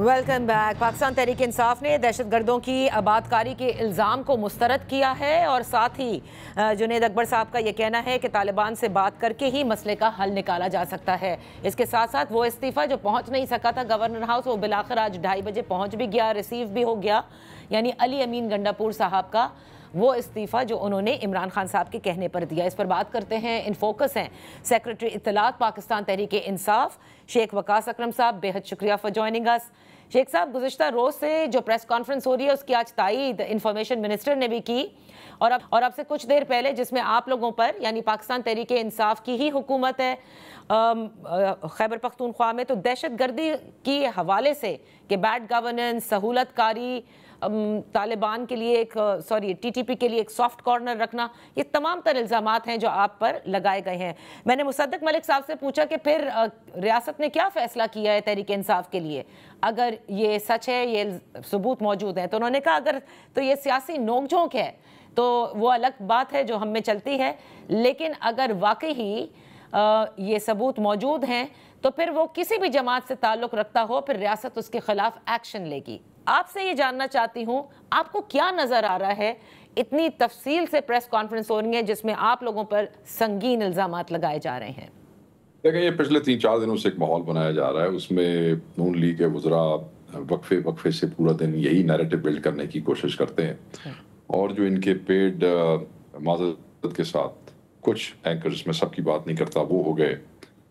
Welcome back. Pakistan Tehreek Insaf ने दहशत गर्दों की आबादकारी के इल्ज़ाम को मुस्तरद किया है और साथ ही जुनैद अकबर साहब का यह कहना है कि तालिबान से बात करके ही मसले का हल निकाला जा सकता है। इसके साथ साथ वो इस्तीफ़ा जो पहुंच नहीं सका था गवर्नर हाउस, वो बिलाखिर आज 2:30 बजे पहुंच भी गया, रिसीव भी हो गया। यानी अली अमीन गंडापुर साहब का वो इस्तीफ़ा जो उन्होंने इमरान खान साहब के कहने पर दिया। इस पर बात करते हैं। इन फोकस हैं सेक्रेटरी इत्तलात पाकिस्तान तहरीक इंसाफ शेख वकास अकरम साहब। बेहद शुक्रिया फॉर जॉइनिंग अस। शेख साहब, गुज़िश्ता रोज़ से जो प्रेस कॉन्फ्रेंस हो रही है उसकी आज तायीद इंफॉर्मेशन मिनिस्टर ने भी की और अब से कुछ देर पहले जिसमें आप लोगों पर यानी पाकिस्तान तहरीक इंसाफ की ही हुकूमत है खैबर पख्तूनख्वा में, तो दहशत गर्दी के हवाले से कि बैड गवर्नेंस, सहूलतकारी, तालिबान के लिए टीटीपी के लिए एक सॉफ्ट कॉर्नर रखना, ये तमाम तर इल्ज़ामात हैं जो आप पर लगाए गए हैं। मैंने मुसद्दक मलिक साहब से पूछा कि फिर रियासत ने क्या फ़ैसला किया है तहरीक इंसाफ के लिए, अगर ये सच है, ये सबूत मौजूद हैं। तो उन्होंने कहा अगर तो ये सियासी नोक-झोंक है तो वो अलग बात है जो हम में चलती है, लेकिन अगर वाकई ही ये सबूत मौजूद हैं तो फिर वो किसी भी जमात से ताल्लुक़ रखता हो, फिर रियासत उसके ख़िलाफ़ एक्शन लेगी। आपसे ये जानना चाहती हूँ, आपको क्या नज़र आ रहा है? इतनी तफसील से प्रेस कॉन्फ्रेंस हो रही है जिसमें आप लोगों पर संगीन इल्ज़ामात लगाए जा रहे हैं। देखिए, ये पिछले 3-4 दिनों से एक माहौल बनाया जा रहा है, उसमें नून लीग के वज़रा वक्फे से पूरा दिन यही नैरेटिव बिल्ड करने की कोशिश करते हैं और जो इनके पेड माज़रत के साथ कुछ एंकर्स, में सबकी बात नहीं करता, वो हो गए।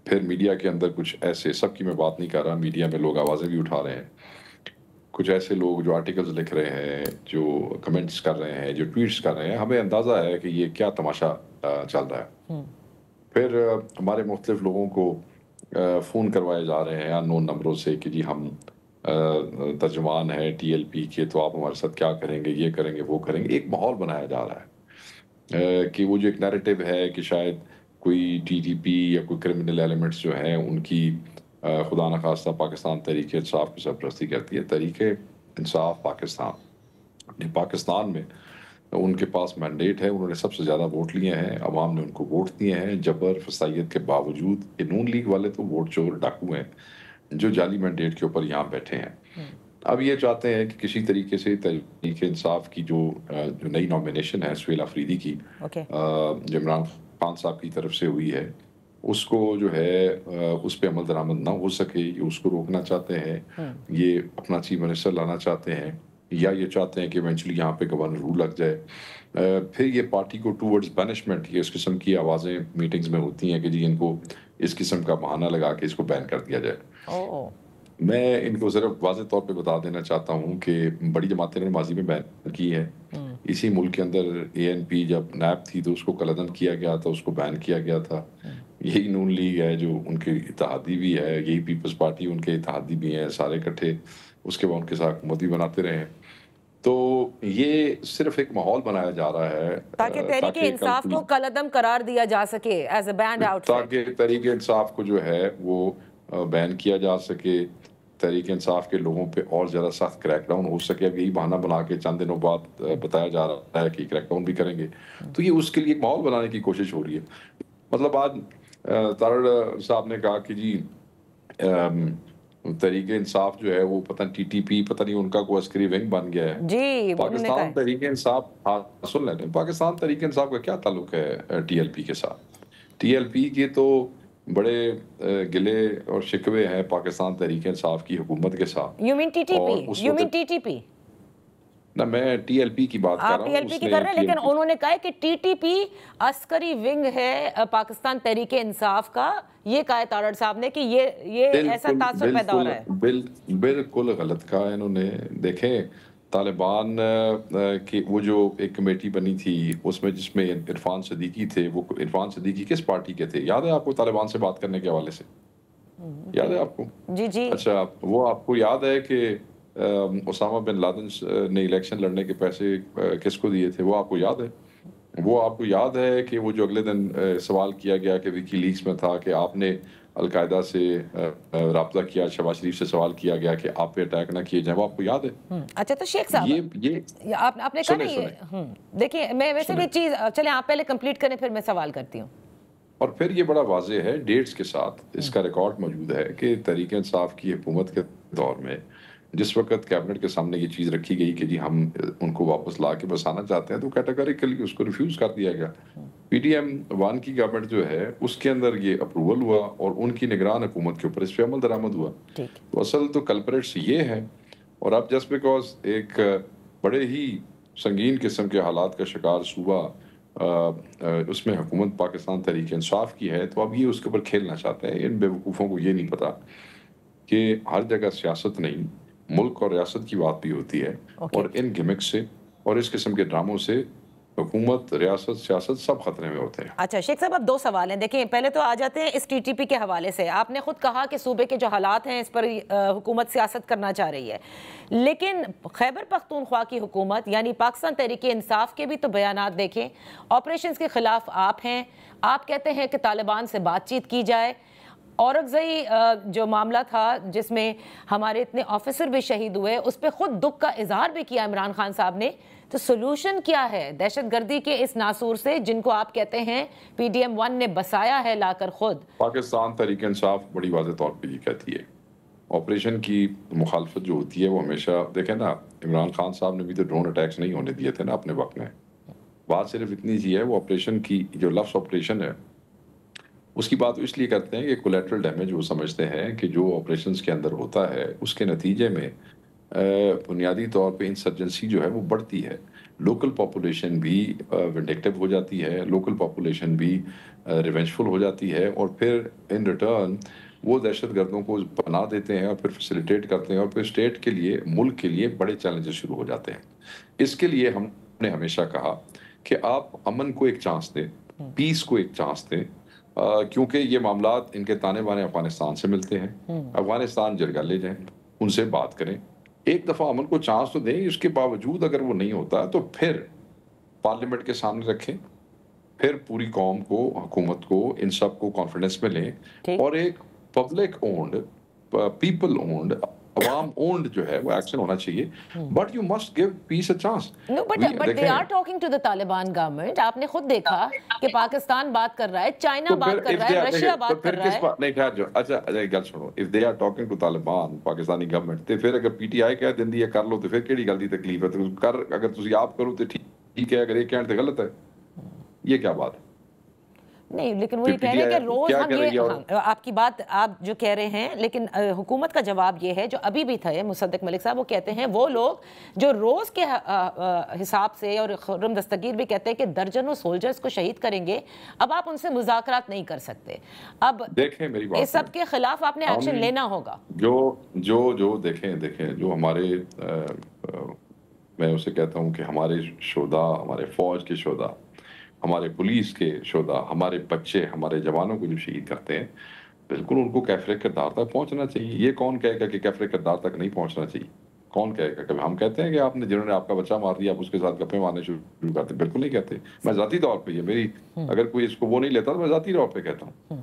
फिर मीडिया के अंदर कुछ ऐसे, सबकी मैं बात नहीं कर रहा, मीडिया में लोग आवाज़ें भी उठा रहे हैं, कुछ ऐसे लोग जो आर्टिकल्स लिख रहे हैं, जो कमेंट्स कर रहे हैं, जो ट्वीट्स कर रहे हैं, हमें अंदाज़ा है कि ये क्या तमाशा चल रहा है। फिर हमारे मुख्तलिफ लोगों को फ़ोन करवाए जा रहे हैं अननोन नंबरों से कि जी हम तर्जुमान हैं TLP के, तो आप हमारे साथ क्या करेंगे, ये करेंगे, वो करेंगे। एक माहौल बनाया जा रहा है कि वो जो एक नैरेटिव है कि शायद कोई TTP या कोई क्रिमिनल एलिमेंट्स जो हैं उनकी खुदा न खास्ता पाकिस्तान तहरीक इंसाफ की सरपरस्ती करती है। तहरीक इंसाफ पाकिस्तान में उनके पास मैंडेट है, उन्होंने सबसे ज़्यादा वोट लिए हैं, अवाम ने उनको वोट दिए हैं जबर फसाइयत के बावजूद। ये नून लीग वाले तो वोट चोर डाकू हैं जो जाली मैंडेट के ऊपर यहाँ बैठे हैं। अब ये चाहते हैं कि किसी तरीके से तहरीक इंसाफ की जो नई नॉमिनेशन है सुहेल अफरीदी की, जो इमरान खान साहब की तरफ से हुई है, उसको जो है उस पर अमल दरामद ना हो सके, ये उसको रोकना चाहते हैं। ये अपना चीफ मिनिस्टर लाना चाहते हैं या ये चाहते हैं कि इवेंचुअली यहाँ पे गवर्नर रूल लग जाए। फिर ये पार्टी को टूवर्ड्स बैनिशमेंट, ये इस किस्म की आवाज़ें मीटिंग्स में होती हैं कि जी इनको इस किस्म का बहाना लगा के इसको बैन कर दिया जाए। मैं इनको सिर्फ वाज़ेह तौर पे बता देना चाहता हूँ कि बड़ी जमातें ने माजी में बैन की है। इसी मुल्क के अंदर ANP जब नैब थी तो उसको कलअदम किया गया था, उसको बैन किया गया था। यही नून लीग है जो उनके इत्तेहादी भी है, यही पीपल्स पार्टी उनके इत्तेहादी भी हैं, सारे इकट्ठे उसके बाद उनके साथ हुकूमत भी बनाते रहे। तो ये सिर्फ एक माहौल बनाया जा रहा है ताकि तहरीक इंसाफ को कलअदम करार दिया जा सके एज अ बैंड आउटफिट, ताकि तहरीक इंसाफ को जो है वो बैन किया जा सके, तहरीक इंसाफ के लोगों पे और ज़्यादा सख्त क्रैकडाउन हो सके। अब यही बहाना बना के चंद दिनों बाद बताया जा रहा है कि क्रैकडाउन भी करेंगे, तो ये उसके लिए एक माहौल बनाने की कोशिश हो रही है। मतलब आज तारड़ साहब ने कहा कि जी तहरीक इंसाफ जो है वो पता नहीं TTP, पता नहीं उनका कोई अस्करी विंग बन गया है जी। पाकिस्तान तहरीक इंसाफ। हाँ सुन लें, पाकिस्तान तहरीक इंसाफ का क्या ताल्लुक है TLP के साथ? TLP के तो बड़े गिले और शिकवे हैं पाकिस्तान तहरीक इंसाफ की हुकूमत के साथ। You mean TTP? ना, मैं TLP की बात कर रहा हूँ। TLP की कर रहे हैं, लेकिन उन्होंने कहा है कि TTP अस्करी विंग है पाकिस्तान तहरीक इंसाफ का। ये कहा है तारड़ साहब ने कि ये ऐसा तासुर पैदा हो रहा है। बिल्कुल गलत कहा इन्होंने। देखें, तालिबान की वो जो एक कमेटी बनी थी उसमें जिसमें इरफान सदीकी थे, वो इरफान सदीकी किस पार्टी के थे याद है आपको? तालिबान से बात करने के हवाले से याद है आपको? जी। अच्छा, वो आपको याद है कि ओसामा बिन लादेन ने इलेक्शन लड़ने के पैसे किसको दिए थे? वो आपको याद है? वो आपको याद है कि वो जो अगले दिन सवाल किया गया कि विकीलीक्स में था कि आपने अलकायदा से राब्ता किया, शहबाज शरीफ से सवाल किया गया कि आप पे अटैक ना किए जाए, वो आपको याद है? अच्छा, तो शेख साहब ये आपने कहा ना, देखिए मैं वैसे भी चीज़, चले आप पहले कंप्लीट करें फिर मैं सवाल करती हूँ। और फिर ये बड़ा वाज़ेह है डेट्स के साथ, इसका रिकॉर्ड मौजूद है कि तहरीक इंसाफ की हुकूमत के दौर में جس وقت کیبنٹ کے سامنے یہ چیز رکھی گئی کہ جی ہم ان کو واپس لا کے بسانا چاہتے ہیں تو کیٹیگریکلی اس کو ریفیوز کر دیا گیا. پی ٹی ایم وان کی گورنمنٹ جو ہے اس کے اندر یہ اپروول ہوا اور ان کی نگران حکومت کے اوپر اس پہ عمل درآمد ہوا. تو اصل تو کلپریٹس یہ ہے. اور اب جسٹ بیکاز ایک بڑے ہی سنگین قسم کے حالات کا شکار صوبہ اس میں حکومت پاکستان تحریک انصاف کی ہے تو اب یہ اس کے اوپر کھیلنا چاہتے ہیں. ان بیوقوفوں کو یہ نہیں پتا کہ ہر جگہ سیاست نہیں ملک اور ریاست کی بات بھی ہوتی ہے. اور ان گمک سے اور اس قسم کے ڈراموں سے حکومت ریاست سیاست سب خطرے میں ہوتے ہیں. اچھا شیخ صاحب اب 2 سوال ہیں. دیکھیں پہلے تو آ جاتے ہیں اس ٹی ٹی پی کے حوالے سے. آپ نے خود کہا کہ صوبے کے جو حالات ہیں اس پر حکومت سیاست کرنا چاہ رہی ہے, لیکن خیبر پختونخوا کی حکومت یعنی پاکستان تحریک انصاف کے بھی تو بیانات دیکھیں. آپریشنز کے خلاف آپ ہیں, آپ کہتے ہیں کہ طالبان سے بات چیت کی جائے. اورکزئی جو معاملہ تھا جس میں ہمارے اتنے آفیسر بھی شہید ہوئے اس پہ خود دکھ کا اظہار بھی کیا عمران خان صاحب نے. تو سلوشن کیا ہے دہشت گردی کے اس ناسور سے جن کو آپ کہتے ہیں پی ڈی ایم 1 نے بسایا ہے لا کر خود؟ پاکستان تحریک انصاف بڑی واضح طور پہ یہ کہتی ہے آپریشن کی مخالفت جو ہوتی ہے وہ ہمیشہ دیکھیں نا, عمران خان صاحب نے بھی تو ڈرون اٹیکس نہیں ہونے دیے تھے نا اپنے وقت میں. بات صرف اتنی سی ہے وہ آپریشن کی جو لفظ آپریشن ہے اس کی بات اس لیے کرتے ہیں کہ کولیٹرل ڈیمیج وہ سمجھتے ہیں کہ جو آپریشنز کے اندر ہوتا ہے اس کے نتیجے میں بنیادی طور پہ انسرجنسی جو ہے وہ بڑھتی ہے. لوکل پاپولیشن بھی ونڈکٹیو ہو جاتی ہے, لوکل پاپولیشن بھی ریونجفل ہو جاتی ہے اور پھر ان ریٹرن وہ دہشت گردوں کو پناہ دیتے ہیں اور پھر فیسیلیٹیٹ کرتے ہیں اور پھر اسٹیٹ کے لیے ملک کے لیے بڑے چیلنجز شروع ہو جاتے ہیں. اس کے لیے ہم نے ہمیشہ کہا کہ آپ امن کو ایک چانس دیں, پیس کو ایک چانس دیں, کیونکہ یہ معاملات ان کے تانے بانے افغانستان سے ملتے ہیں. افغانستان جرگہ لے جائیں, ان سے بات کریں, ایک دفعہ امن کو چانس تو دیں. اس کے باوجود اگر وہ نہیں ہوتا تو پھر پارلیمنٹ کے سامنے رکھیں, پھر پوری قوم کو حکومت کو ان سب کو کانفیڈنس میں لیں اور ایک پبلک اونڈ پیپل اونڈ عوام اونڈ جو ہے وہ ایکشن ہونا چاہیے. But you must give peace a chance. But they are talking to the Taliban government. آپ نے خود دیکھا کہ پاکستان بات کر رہا ہے, چائنا بات کر رہا ہے, رشیا بات کر رہا ہے. نہیں خیر جو اچھا گل سنو, if they are talking to Taliban Pakistani government تے پھر اگر پی ٹی آئی کہہ دندی ہے کر لو تو پھر کیڑی گل دی تکلیف ہے؟ تو کر اگر تسی آپ کرو تو ٹھیک ہے, اگر یہ کہن تے غلط ہے. یہ کیا بات ہے؟ نہیں لیکن وہ یہ کہہ رہے ہیں کہ روز ہم یہ آپ کی بات آپ جو کہہ رہے ہیں, لیکن حکومت کا جواب یہ ہے جو ابھی بھی تھے مصدق ملک صاحب, وہ کہتے ہیں وہ لوگ جو روز کے حساب سے, اور خرم دستگیر بھی کہتے ہیں کہ درجنوں سولجرز کو شہید کریں گے, اب آپ ان سے مذاکرات نہیں کر سکتے. اب دیکھیں میری بات, اس سب کے خلاف آپ نے ایکشن لینا ہوگا. جو دیکھیں جو ہمارے میں اسے کہتا ہوں کہ ہمارے شہداء, ہمارے فوج کے شہداء, ہمارے پولیس کے شہداء, ہمارے بچے, ہمارے جوانوں کو جو شہید کرتے ہیں, بالکل ان کو کیفر کردار تک پہنچنا چاہیے. یہ کون کہے گا کہ کیفر کردار تک نہیں پہنچنا چاہیے؟ کون کہے گا؟ کبھی ہم کہتے ہیں کہ آپ نے جنہوں نے آپ کا بچہ مار دیا آپ اس کے ساتھ گپے مارنے شروع کرتے؟ بالکل نہیں کہتے. میں ذاتی طور پہ یہ میری اگر کوئی اس کو وہ نہیں لیتا تو میں ذاتی طور پہ کہتا ہوں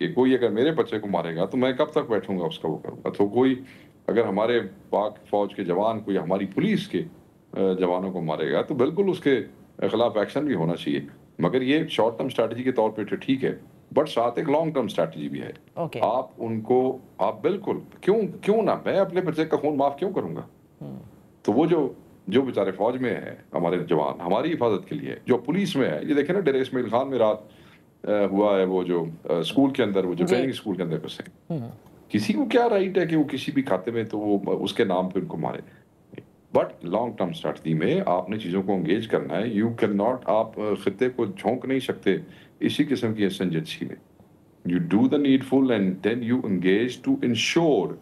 کہ کوئی اگر میرے بچے کو مارے گا تو میں کب تک بیٹھوں گا اس کا وہ کروں گا. تو کوئی اگر ہمارے پاک فوج کے جوان کوئی ہماری پولیس کے جوانوں کو مارے گا تو بالکل اس کے خلاف ایکشن بھی ہونا چاہیے. مگر یہ شارٹ ٹرم اسٹریٹجی کے طور پہ ٹھیک ہے, بٹ ساتھ ایک لانگ ٹرم اسٹریٹجی بھی ہے. آپ ان کو آپ بالکل کیوں نہ, میں اپنے بچے کا خون معاف کیوں کروں گا؟ تو وہ جو بیچارے فوج میں ہیں ہمارے جوان ہماری حفاظت کے لیے, جو پولیس میں ہے, یہ دیکھیں نا ڈیرے اسماعیل خان میں رات ہوا ہے وہ جو اسکول کے اندر, وہ جو ٹریننگ اسکول کے اندر گھسے, کسی کو کیا رائٹ ہے کہ وہ کسی بھی کھاتے میں تو وہ اس کے نام پہ ان کو مارے؟ بٹ لانگ ٹرم اسٹریٹجی میں آپ نے چیزوں کو انگیج کرنا ہے. یو کین ناٹ, آپ خطے کو جھونک نہیں سکتے اسی قسم کی ایسنجنسی میں. You do the needful and then you engage to ensure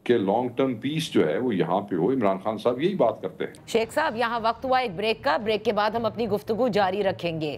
کہ لانگ ٹرم پیس جو ہے وہ یہاں پہ ہو. عمران خان صاحب یہی بات کرتے ہیں. شیخ صاحب یہاں وقت ہوا ایک بریک کا, بریک کے بعد ہم اپنی گفتگو جاری رکھیں گے.